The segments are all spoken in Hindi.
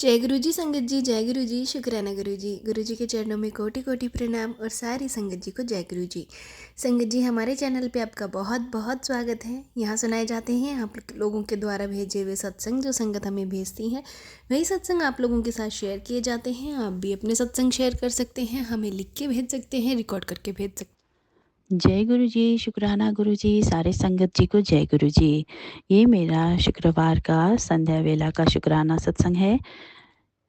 जय गुरु जी संगत जी, जय गुरु जी, शुक्राना गुरु जी के चरणों में कोटि कोटि प्रणाम और सारी संगत जी को जय गुरु जी। संगत जी, हमारे चैनल पे आपका बहुत बहुत स्वागत है। यहाँ सुनाए जाते हैं आप लोगों के द्वारा भेजे हुए सत्संग, जो संगत हमें भेजती है वही सत्संग आप लोगों के साथ शेयर किए जाते हैं। आप भी अपने सत्संग शेयर कर सकते हैं, हमें लिख के भेज सकते हैं, रिकॉर्ड करके भेज सकते हैं। जय गुरु जी, शुक्राना गुरु जी, सारे संगत जी को जय गुरु जी। ये मेरा शुक्रवार का संध्या वेला का शुक्राना सत्संग है।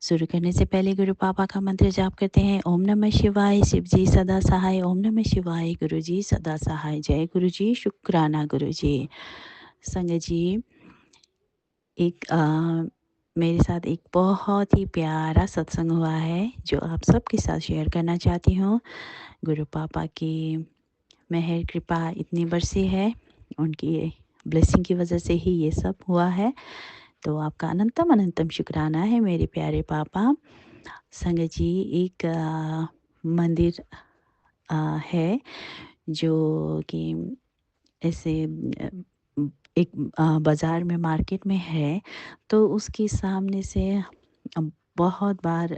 शुरू करने से पहले गुरु पापा का मंत्र जाप करते हैं। ओम नमः शिवाय, शिव जी सदा सहाय। ओम नमः शिवाय, गुरु जी सदा सहाय। जय गुरु जी, शुक्राना गुरु जी। संगत जी, एक मेरे साथ एक बहुत ही प्यारा सत्संग हुआ है जो आप सबके साथ शेयर करना चाहती हूँ। गुरु पापा की मेहर कृपा इतनी बरसी है, उनकी ब्लेसिंग की वजह से ही ये सब हुआ है। तो आपका अनंतम अनंतम शुक्राना है मेरे प्यारे पापा। संगत जी, एक मंदिर है जो कि ऐसे एक बाज़ार में, मार्केट में है। तो उसके सामने से बहुत बार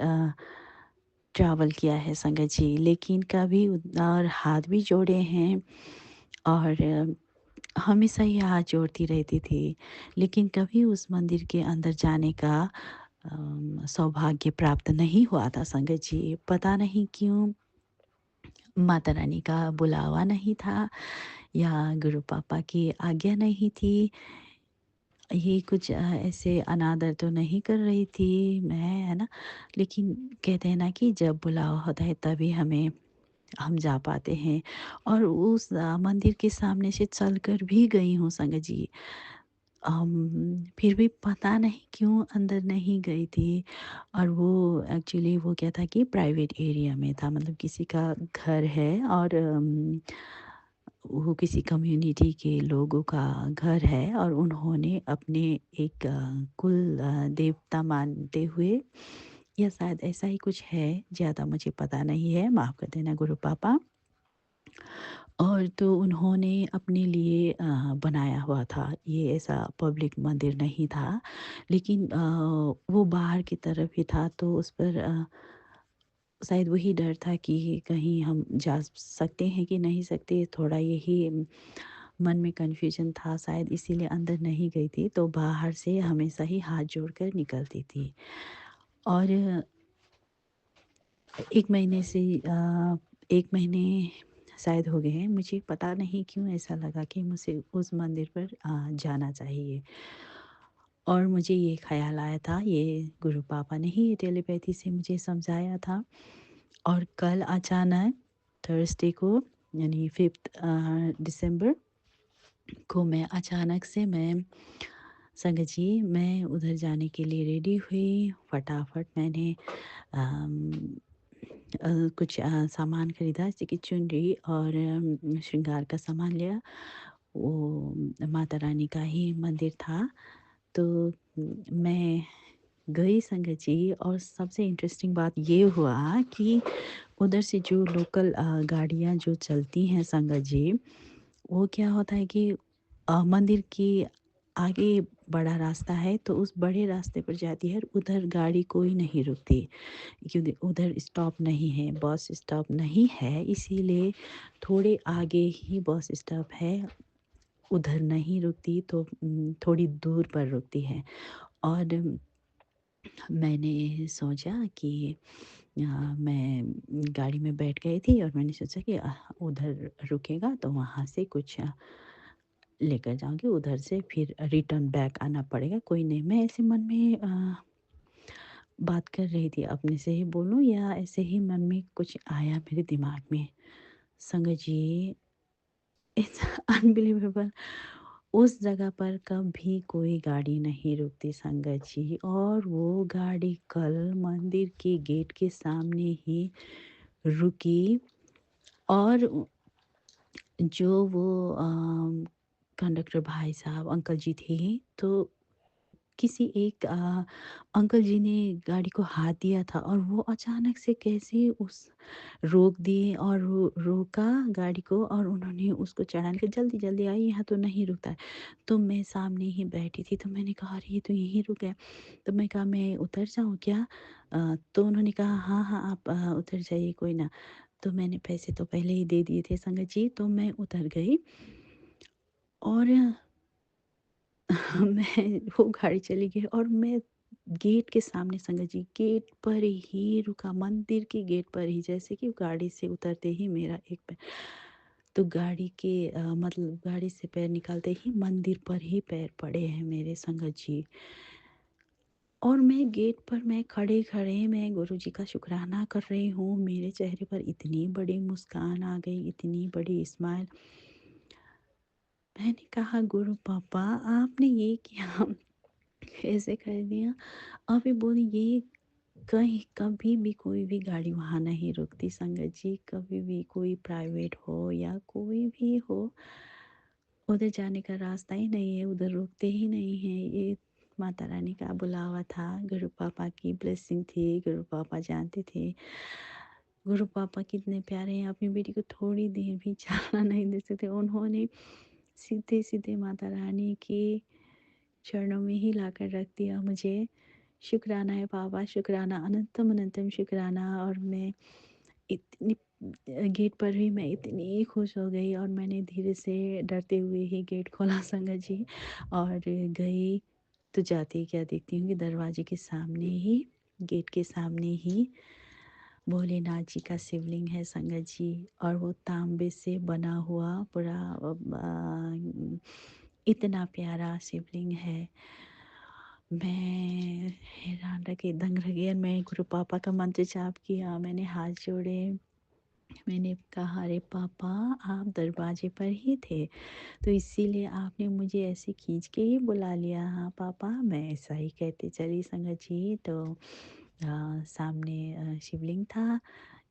ट्रैवल किया है संगत जी, लेकिन कभी और हाथ भी जोड़े हैं और हमेशा ही हाथ जोड़ती रहती थी, लेकिन कभी उस मंदिर के अंदर जाने का सौभाग्य प्राप्त नहीं हुआ था संगत जी। पता नहीं क्यों, माता रानी का बुलावा नहीं था या गुरु पापा की आज्ञा नहीं थी। ये कुछ ऐसे अनादर तो नहीं कर रही थी मैं, है ना? लेकिन कहते हैं ना कि जब बुलावा होता है तभी हम जा पाते हैं। और उस मंदिर के सामने से चलकर भी गई हूँ संगत जी। फिर भी पता नहीं क्यों अंदर नहीं गई थी। और वो एक्चुअली वो क्या था कि प्राइवेट एरिया में था, मतलब किसी का घर है और वो किसी कम्युनिटी के लोगों का घर है और उन्होंने अपने एक कुल देवता मानते हुए, या शायद ऐसा ही कुछ है, ज़्यादा मुझे पता नहीं है, माफ़ कर देना गुरु पापा। और तो उन्होंने अपने लिए बनाया हुआ था, ये ऐसा पब्लिक मंदिर नहीं था। लेकिन वो बाहर की तरफ ही था, तो उस पर शायद वही डर था कि कहीं हम जा सकते हैं कि नहीं सकते, थोड़ा यही मन में कन्फ्यूजन था, शायद इसीलिए अंदर नहीं गई थी। तो बाहर से हमेशा ही हाथ जोड़कर निकलती थी। और 1 महीने से 1 महीने शायद हो गए हैं, मुझे पता नहीं क्यों ऐसा लगा कि मुझे उस मंदिर पर जाना चाहिए। और मुझे ये ख़्याल आया था, ये गुरु पापा ने ही टेलीपैथी से मुझे समझाया था। और कल अचानक थर्सडे को, यानी 5th दिसंबर को, मैं संगत जी, मैं उधर जाने के लिए रेडी हुई। फटाफट मैंने अम, कुछ सामान खरीदा, जैसे कि चुनरी और श्रृंगार का सामान लिया। वो माता रानी का ही मंदिर था। तो मैं गई संगत जी, और सबसे इंटरेस्टिंग बात ये हुआ कि उधर से जो लोकल गाड़ियाँ जो चलती हैं संगत जी, वो क्या होता है कि मंदिर के आगे बड़ा रास्ता है, तो उस बड़े रास्ते पर जाती है, और उधर गाड़ी कोई नहीं रुकती, क्योंकि उधर स्टॉप नहीं है, बस स्टॉप नहीं है, इसीलिए थोड़े आगे ही बस स्टॉप है, उधर नहीं रुकती, तो थोड़ी दूर पर रुकती है। और मैंने सोचा कि मैं गाड़ी में बैठ गई थी और मैंने सोचा कि उधर रुकेगा तो वहाँ से कुछ लेकर जाऊँगी, उधर से फिर रिटर्न बैक आना पड़ेगा, कोई नहीं। मैं ऐसे मन में बात कर रही थी, अपने से ही बोलूँ या ऐसे ही मन में कुछ आया मेरे दिमाग में। संगत जी, इट्स अनबिलीवेबल, उस जगह पर कभी कोई गाड़ी नहीं रुकती संगत जी, और वो गाड़ी कल मंदिर के गेट के सामने ही रुकी। और जो वो कंडक्टर भाई साहब अंकल जी थे, तो किसी एक अंकल जी ने गाड़ी को हाथ दिया था और वो अचानक से कैसे उस रोक दिए और रोका गाड़ी को और उन्होंने उसको चढ़ाने के जल्दी-जल्दी आई, यहाँ तो नहीं रुकता है। तो मैं सामने ही बैठी थी तो मैंने कहा अरे ये तो यहीं रुक गया। तो मैं कहा मैं उतर जाऊँ क्या? तो उन्होंने कहा हाँ, हाँ आप उतर जाइए कोई ना। तो मैंने पैसे तो पहले ही दे दिए थे संगत जी, तो मैं उतर गई और मैं वो गाड़ी चली गई और मैं गेट के सामने संगत जी गेट पर ही रुका, मंदिर के गेट पर ही, जैसे कि गाड़ी से उतरते ही मेरा एक पैर तो गाड़ी के मतलब गाड़ी से पैर निकालते ही मंदिर पर ही पैर पड़े हैं मेरे संगत जी। और मैं गेट पर मैं खड़े-खड़े मैं गुरुजी का शुकराना कर रही हूँ, मेरे चेहरे पर इतनी बड़ी मुस्कान आ गई, इतनी बड़ी स्माइल। मैंने कहा गुरु पापा आपने ये क्या कैसे कर दिया? अभी बोली ये कहीं कभी भी कोई भी गाड़ी वहाँ नहीं रुकती संगत जी, कभी भी कोई प्राइवेट हो या कोई भी हो, उधर जाने का रास्ता ही नहीं है, उधर रुकते ही नहीं हैं। ये माता रानी का बुलावा था, गुरु पापा की ब्लेसिंग थी, गुरु पापा जानते थे। गुरु पापा कितने प्यारे हैं, अपनी बेटी को थोड़ी देर भी चलना नहीं दे सकते। उन्होंने सीधे-सीधे माता रानी के चरणों में ही लाकर रख दिया मुझे। शुक्राना है पापा, शुक्राना, अनंतम अनंतम शुक्राना और मैं इतनी गेट पर भी मैं इतनी खुश हो गई और मैंने धीरे से डरते हुए ही गेट खोला संगत जी और गई तो जाते ही क्या देखती हूँ कि दरवाजे के सामने ही गेट के सामने ही भोलेनाथ जी का शिवलिंग है संगत जी और वो तांबे से बना हुआ पूरा इतना प्यारा शिवलिंग है। मैं हैरान रह गई, दंग रह गई और मैं गुरु पापा का मंत्र जाप किया, मैंने हाथ जोड़े, मैंने कहा अरे पापा आप दरवाजे पर ही थे, तो इसीलिए आपने मुझे ऐसे खींच के ही बुला लिया। हाँ पापा, मैं ऐसा ही कहते चली संगत जी। तो सामने शिवलिंग था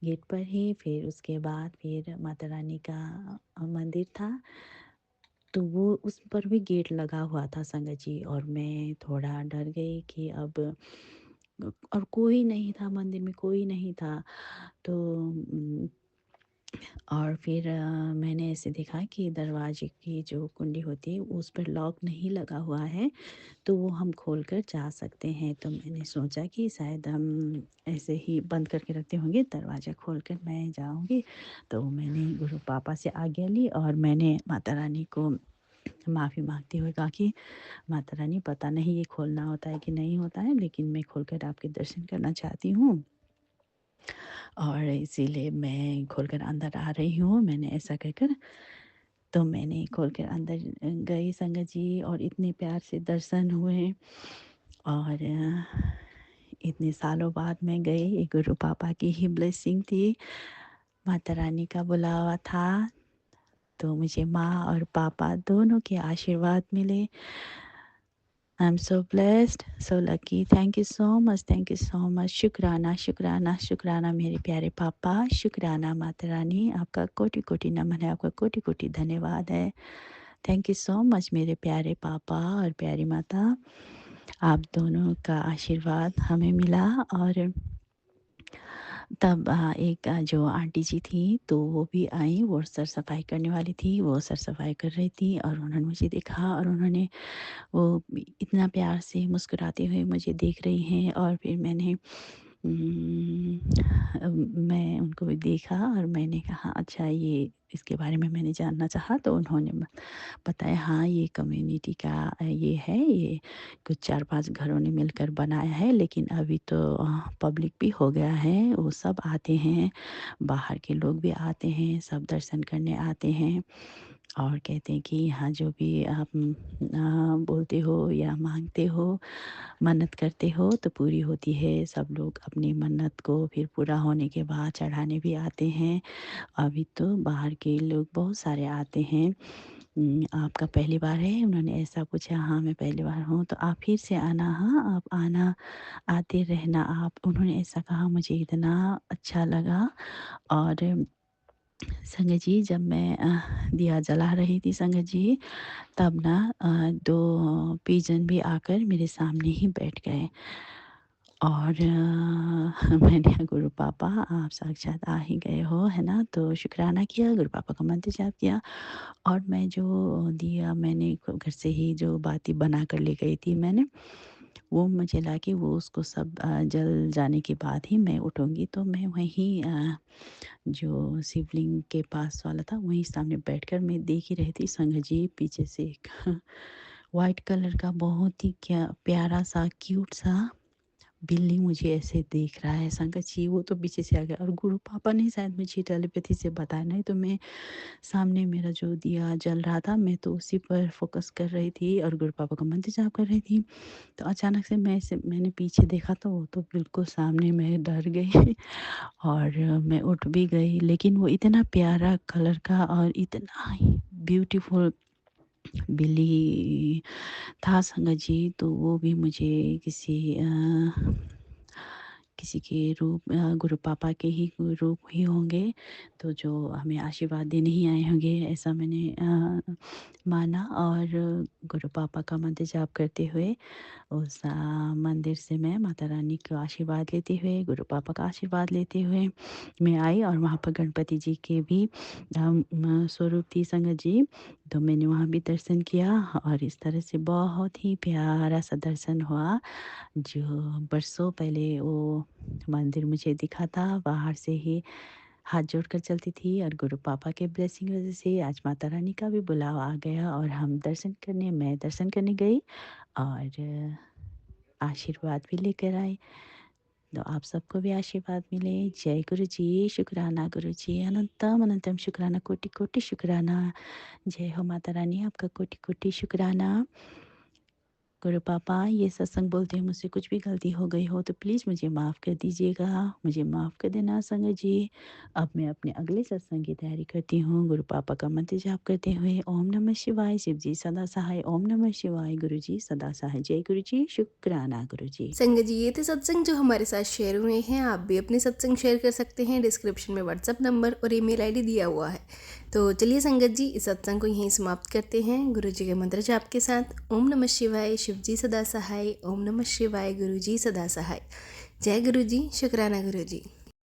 गेट पर ही, फिर उसके बाद फिर माता रानी का मंदिर था, तो वो उस पर भी गेट लगा हुआ था संगत जी और मैं थोड़ा डर गई कि अब और कोई नहीं था मंदिर में, कोई नहीं था। तो और फिर मैंने ऐसे देखा कि दरवाजे की जो कुंडी होती है उस पर लॉक नहीं लगा हुआ है, तो वो हम खोल कर जा सकते हैं। तो मैंने सोचा कि शायद हम ऐसे ही बंद करके रखते होंगे, दरवाज़ा खोल कर मैं जाऊँगी। तो मैंने गुरु पापा से आज्ञा ली और मैंने माता रानी को माफ़ी माँगते हुए कहा कि माता रानी पता नहीं ये खोलना होता है कि नहीं होता है, लेकिन मैं खोलकर आपके दर्शन करना चाहती हूँ और इसीलिए मैं खोलकर अंदर आ रही हूँ। मैंने ऐसा कहकर तो मैंने खोलकर अंदर गई संगत जी और इतने प्यार से दर्शन हुए और इतने सालों बाद मैं गई, ये गुरु पापा की ही ब्लेसिंग थी, माता रानी का बुलावा था, तो मुझे माँ और पापा दोनों के आशीर्वाद मिले। I am so blessed, so lucky, thank you so much, thank you so much. शुक्राना, शुक्राना, शुक्राना मेरे प्यारे पापा, शुक्राना माता रानी, आपका कोटि-कोटि नमन है, आपका कोटि-कोटि धन्यवाद है। थैंक यू सो मच मेरे प्यारे पापा और प्यारी माता, आप दोनों का आशीर्वाद हमें मिला और तब एक जो आंटी जी थी तो वो भी आई, वो सर-सफाई करने वाली थी, वो सर-सफाई कर रही थी और उन्होंने मुझे देखा और उन्होंने वो इतना प्यार से मुस्कुराते हुए मुझे देख रही हैं और फिर मैं उनको भी देखा और मैंने कहा अच्छा ये इसके बारे में मैंने जानना चाहा तो उन्होंने बताया हाँ ये कम्युनिटी का ये है, ये कुछ 4-5 घरों ने मिलकर बनाया है, लेकिन अभी तो पब्लिक भी हो गया है, वो सब आते हैं, बाहर के लोग भी आते हैं, सब दर्शन करने आते हैं और कहते हैं कि यहाँ जो भी आप बोलते हो या माँगते हो, मन्नत करते हो तो पूरी होती है। सब लोग अपनी मन्नत को फिर पूरा होने के बाद चढ़ाने भी आते हैं। अभी तो बाहर के लोग बहुत सारे आते हैं। आपका पहली बार है? उन्होंने ऐसा पूछा, हाँ, मैं पहली बार हूँ, तो आप फिर से आना, हाँ, आप आना, आते रहना आप। उन्होंने ऐसा कहा, मुझे इतना अच्छा लगा और संगत जी, जब मैं दिया जला रही थी संगत जी, तब ना 2 पिजन भी आकर मेरे सामने ही बैठ गए। और मैंने गुरु पापा आप साक्षात आ ही गए हो, है ना? तो शुक्राना किया, गुरु पापा का मंत्र जाप किया और मैं जो दिया मैंने घर से ही जो बाती बना कर ले गई थी मैंने, वो मुझे लगा कि वो उसको सब जल जाने के बाद ही मैं उठूँगी। तो मैं वहीं जो शिवलिंग के पास वाला था, वहीं सामने बैठकर मैं देख ही रही थी संगत जी, पीछे से एक व्हाइट कलर का बहुत ही क्या प्यारा-सा, क्यूट-सा बिल्ली मुझे ऐसे देख रहा है संगत जी। वो तो पीछे से आ गया और गुरु पापा ने शायद मुझे टेलीपैथी से बताया, नहीं तो मैं सामने मेरा जो दिया जल रहा था, मैं तो उसी पर फ़ोकस कर रही थी और गुरु पापा का मंत्र जाप कर रही थी। तो अचानक से मैंने पीछे देखा तो वो तो बिल्कुल सामने, मैं डर गई और मैं उठ भी गई। लेकिन वो इतना प्यारा कलर का और इतना ही ब्यूटीफुल बिल्ली था संगत जी, तो वो भी मुझे किसी के रूप गुरु पापा के ही रूप ही होंगे, तो जो हमें आशीर्वाद देने ही आए होंगे, ऐसा मैंने माना। और गुरु पापा का मंत्र जाप करते हुए उस मंदिर से मैं माता रानी का आशीर्वाद लेते हुए, गुरु पापा का आशीर्वाद लेते हुए मैं आई और वहाँ पर गणपति जी के भी स्वरूप थी संगत जी। तो मैंने वहाँ भी दर्शन किया और इस तरह से बहुत ही प्यारा सा दर्शन हुआ। जो बरसों पहले वो मंदिर मुझे दिखा था, बाहर से ही हाथ जोड़कर चलती थी और गुरु पापा के ब्लेसिंग वजह से आज माता रानी का भी बुलावा आ गया और मैं दर्शन करने गई और आशीर्वाद भी लेकर आई। तो आप सबको भी आशीर्वाद मिले। जय गुरु जी, शुक्राना गुरु जी, अनंतम अनंतम शुक्राना, कोटि कोटि शुक्राना। जय हो माता रानी, आपका कोटि कोटि शुक्राना। गुरु पापा, ये सत्संग बोलते हुए मुझसे कुछ भी गलती हो गई हो तो प्लीज़ मुझे माफ़ कर दीजिएगा, मुझे माफ़ कर देना संगत जी। अब मैं अपने अगले सत्संग की तैयारी करती हूँ गुरु पापा का मंत्र जाप करते हुए। ओम नमः शिवाय, शिव जी सदा सहाय। ओम नमः शिवाय, गुरु जी सदा सहाय। जय गुरु जी, शुक्राना गुरु जी। संगत जी, ये थे सत्संग जो हमारे साथ शेयर हुए हैं। आप भी अपने सत्संग शेयर कर सकते हैं, डिस्क्रिप्शन में व्हाट्सअप नंबर और ईमेल आईडी दिया हुआ है। तो चलिए संगत जी, इस सत्संग को यहीं समाप्त करते हैं गुरु जी के मंत्र जाप के साथ। ओम नमः शिवाय, शिव जी सदा सहाय। ओम नमः शिवाय, गुरु जी सदा सहाय। जय गुरु जी, शुक्राना गुरु जी।